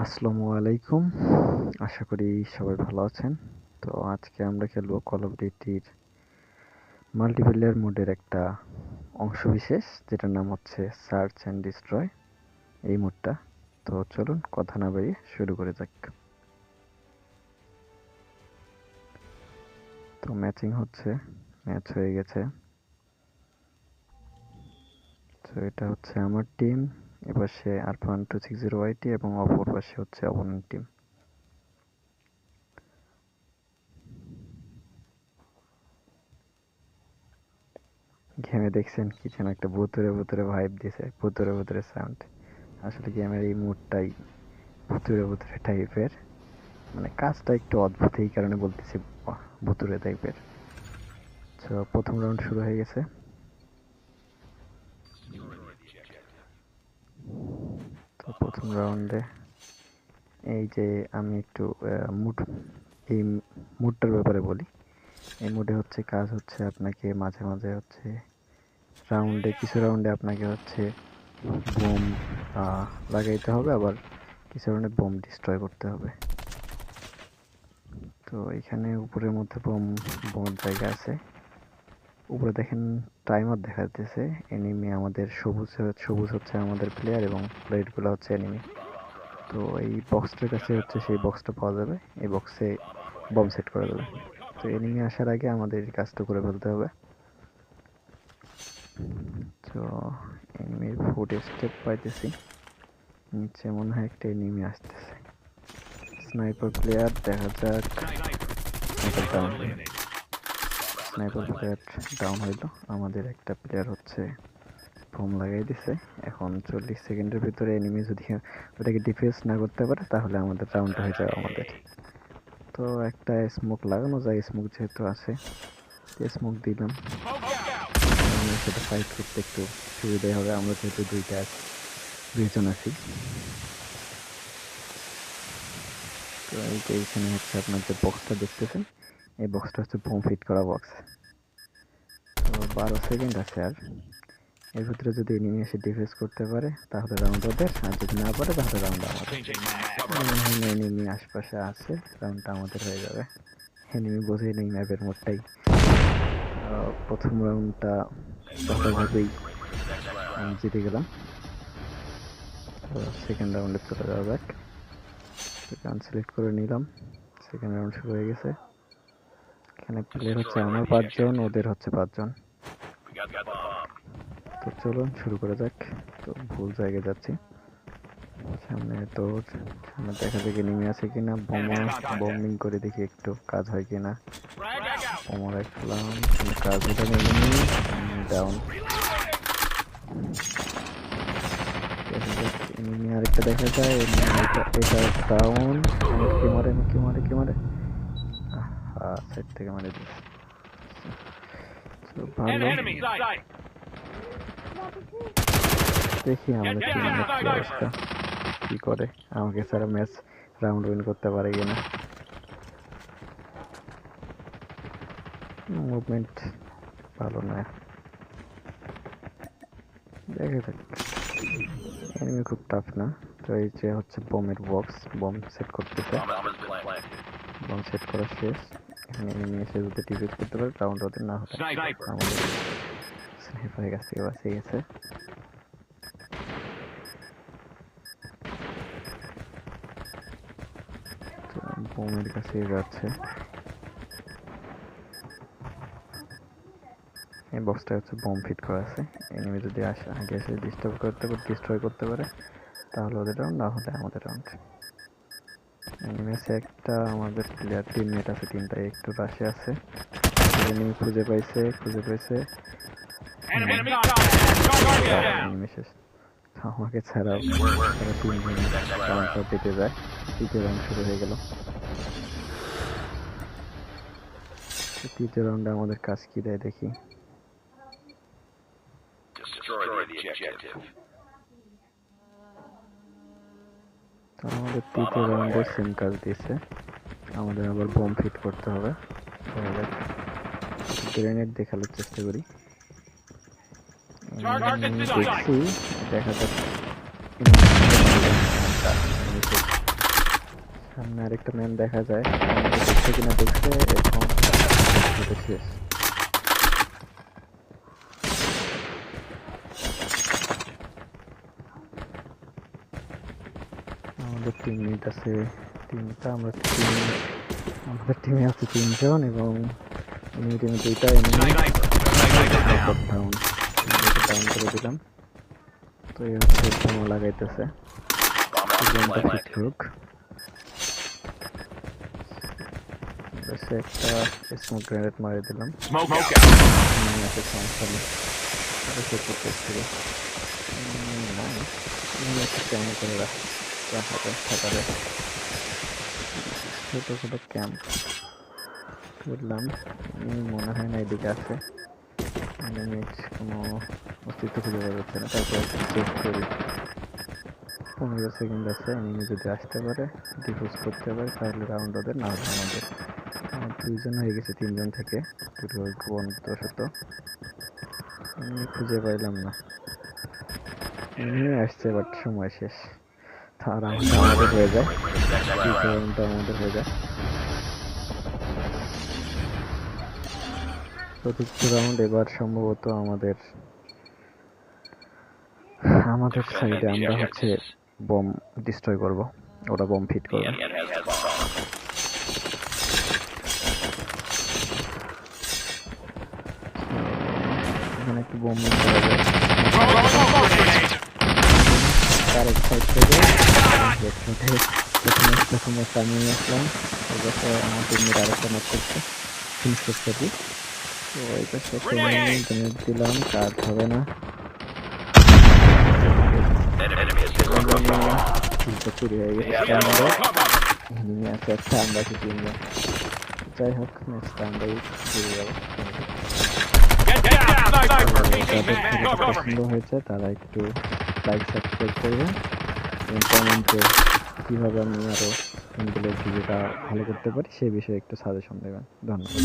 আসসালামু আলাইকুম। আশা করি সবাই ভালো আছেন। তো আজকে আমরা খেলবো কল অফ ডিউটির মাল্টিপ্লেয়ার মোডের একটা অংশবিশেষ, যেটার নাম হচ্ছে সার্চ অ্যান্ড ডিস্ট্রয়, এই মোডটা। তো চলুন কথা না বাড়িয়ে শুরু করে যাক। তো ম্যাচিং হচ্ছে, ম্যাচ হয়ে গেছে। তো এটা হচ্ছে আমার টিম, এপাশে ARP1260YT এবং অপর পাশে হচ্ছে অপোনেন্ট টিম। গেমে দেখছেন কি যেন একটা ভুতুরে ভুতুরে ভাইব দিছে, ভুতুরে ভুতুরে সাউন্ড। আসলে গেমের এই মুডটাই ভুতুরে ভুতুরে টাইপের, মানে কাজটা একটু অদ্ভুত, এই কারণে বলতেছি ভুতুরে টাইপের। তো প্রথম রাউন্ড শুরু হয়ে গেছে। তো প্রথম রাউন্ডে এই যে আমি একটু মুড, এই মুডটার ব্যাপারে বলি। এই মুডে হচ্ছে কাজ হচ্ছে আপনাকে মাঝে মাঝে হচ্ছে রাউন্ডে, কিছু রাউন্ডে আপনাকে হচ্ছে বোম লাগাইতে হবে, আবার কিছু রাউন্ডে বোম ডিস্ট্রয় করতে হবে। তো এখানে উপরের মধ্যে বোমের জায়গা আছে। উপরে দেখেন টাইমার দেখা যাচ্ছে। এনিমি আমাদের সবুজ হচ্ছে আমাদের প্লেয়ার এবং রেডগুলো হচ্ছে এনিমি। তো এই বক্সটার কাছে হচ্ছে সেই বক্সটা পাওয়া যাবে, এই বক্সে বম সেট করা যাবে। তো এনিমি আসার আগে আমাদের এই কাজটা করে ফেলতে হবে। তো এনিমির ফুট স্টেপ পাইতেছি, নিচে মনে হয় একটা এনিমি আসতেছে। স্নাইপার প্লেয়ার, দেখা যাক। স্নাইপার প্লেয়ার ডাউন হইলো। আমাদের একটা প্লেয়ার হচ্ছে বোম লাগাই দিছে। এখন 40 সেকেন্ডের ভিতরে এনিমি যদি ওটাকে ডিফেন্স না করতে পারে তাহলে আমাদের রাউন্ড হয়ে যাবে আমাদের। তো একটা স্মোক লাগানো যায়, স্মোক যেহেতু আছে স্মোক দিলাম, সেটা ফাইট করতে একটু সুবিধাই হবে, আমরা যেহেতু দুইজন আছি। তো এই যে এইখানে হচ্ছে আপনার যে বক্সটা দেখতেছেন, এই বক্সটা হচ্ছে বোম ফিট করা বক্স। তো 12 সেকেন্ড আছে, আর এর ভিতরে যদি এনিমি এসে ডিফেন্স করতে পারে তাহলে রাউন্ড ওদের, আর যদি না পারে তাহলে রাউন্ড আমাদের। মনে হয় না এনিমি আশপাশে আছে, রাউন্ডটা আমাদের হয়ে যাবে। এনিমি বোঝেই নেই ম্যাপের মোডটাই। প্রথম রাউন্ডটা ভালোভাবেই আমি জিতে গেলাম। তো সেকেন্ড রাউন্ডে চলে যাওয়া যাক। গান সিলেক্ট করে নিলাম, সেকেন্ড রাউন্ড শুরু হয়ে গেছে। এখানে প্লেয়ার হচ্ছে আমার 5 জন, ওদের হচ্ছে 5 জন। তো চলুন শুরু করা যাক। তো ভুল জায়গায় যাচ্ছি, সামনে তো সামনে দেখা যাক এনিমি আছে কিনা। বম্বিং করে দেখি একটু কাজ হয় কিনা। বোমা রাখলাম, কোনো কাজ হলো না। Enemy down. এনিমি আরেকটা দেখা যায়, এটা ডাউন। আমাকে মারে। সাইড থেকে মারে দিচ্ছে। ভালো, দেখি আমাদের টিমের কি অবস্থা, কি করে, আমাকে ছাড়া ম্যাচ রাউন্ড উইন করতে পারে কিনা। মুভমেন্ট ভালো না, দেখা যাক। এনিমি খুব টাফ না। তো এই যে হচ্ছে বোমের বক্স, বোম সেট করতেছে। বোম সেট করা শেষ। এখানে এনিমি এসে যদি ডিফিউজ করতে পারে রাউন্ড ওদের, না হলে আমাদের। স্নাইপারের কাছ থেকে বাঁচিয়ে গেছে। তো বোমের কাছে যাচ্ছে। এই বক্সটা হচ্ছে বোম ফিট করা আছে। এনিমি যদি আগে এসে ডিস্ট্রয় করতে পারে তাহলে ওদের রাউন্ড, না হলে আমাদের রাউন্ড। এনিমি আছে একটা, আমাদের প্লেয়ার টিমমেট আছে তিনটা, একটু রাশে আছে। এনিমি খুঁজে পাইছে। এনিমি শেষ। আমাকে ছাড়াও তারা তিনজন রাউন্ডটা জিতে যায়। তৃতীয় রাউন্ড শুরু হয়ে গেল। তৃতীয় রাউন্ডে আমাদের কাজ কি দেয় দেখি। তো আমাদের তৃতীয় রাউন্ডে সেম কাজ দিয়েছে, আমাদের আবার বোম ফিট করতে হবে। গ্রেনেড দেখানোর চেষ্টা করি। দেখছি, দেখা যাক। আরেকটা ম্যান দেখা যায়, আমাকে দেখছে কিনা দেখছে, এখন শেষ। আমাদের টিমমেট আছে তিনটা, আমাদের টিমে আছে তিনজন এবং এনিমি টিমে দুইটা এনিমি ডাউন করে দিলাম। তো এই হচ্ছে বোমা লাগাইতেছে, বোমটা ফিট হোক। একটা স্মোক গ্রেনেড মারি দিলাম, সমস্যা নেই। করে রাখাতে ছোট ছোট ক্যাম্প করলাম। মনে হয় না এদিকে আছে, কোনো অস্তিত্ব খুঁজে পাওয়া যাচ্ছে না। তারপর চেক করি, 15 সেকেন্ড আছে, এনিমি যদি আসতে পারে ডিফিউজ করতে পারে তাহলে রাউন্ড ওদের, না হলে আমাদের। আমার 2জন হয়ে গেছে 3জন থেকে, বন্ধুত্বশত এমনি খুঁজে পাইলাম না। এমনি আসছে বাট সময় শেষ, তার আমাদের হয়ে যায়, আমাদের হয়ে যায়। চতুর্থ রাউন্ড এবার সম্ভবত আমাদের সাইডে আমরা হচ্ছে বম ডিস্ট্রয় করব, ওরা বম ফিট করবে। এখানে একটু বম করা যায়, তার এক সাইড থেকে প্রথমে আমি আসলাম, আমার টিমমেট আরেকটা নক করছে, ফিনিশ করছে কি। তো এটা গ্রেনেড দিলাম, কাজ হবে না, চুরি হয়ে গেছে। এনিমি আছে একটা, আমরা আছি তিনজন। যাই হোক, নেক্সট রাউন্ডেই চুরি যাবো। যাদের পছন্দ হয়েছে তারা একটু লাইক সাবস্ক্রাইব করবেন এবং কমেন্টে কীভাবে আমি আরও ইনগুলোর ভিডিওটা ভালো করতে পারি সেই বিষয়ে একটু সাজেশন দেবেন। ধন্যবাদ।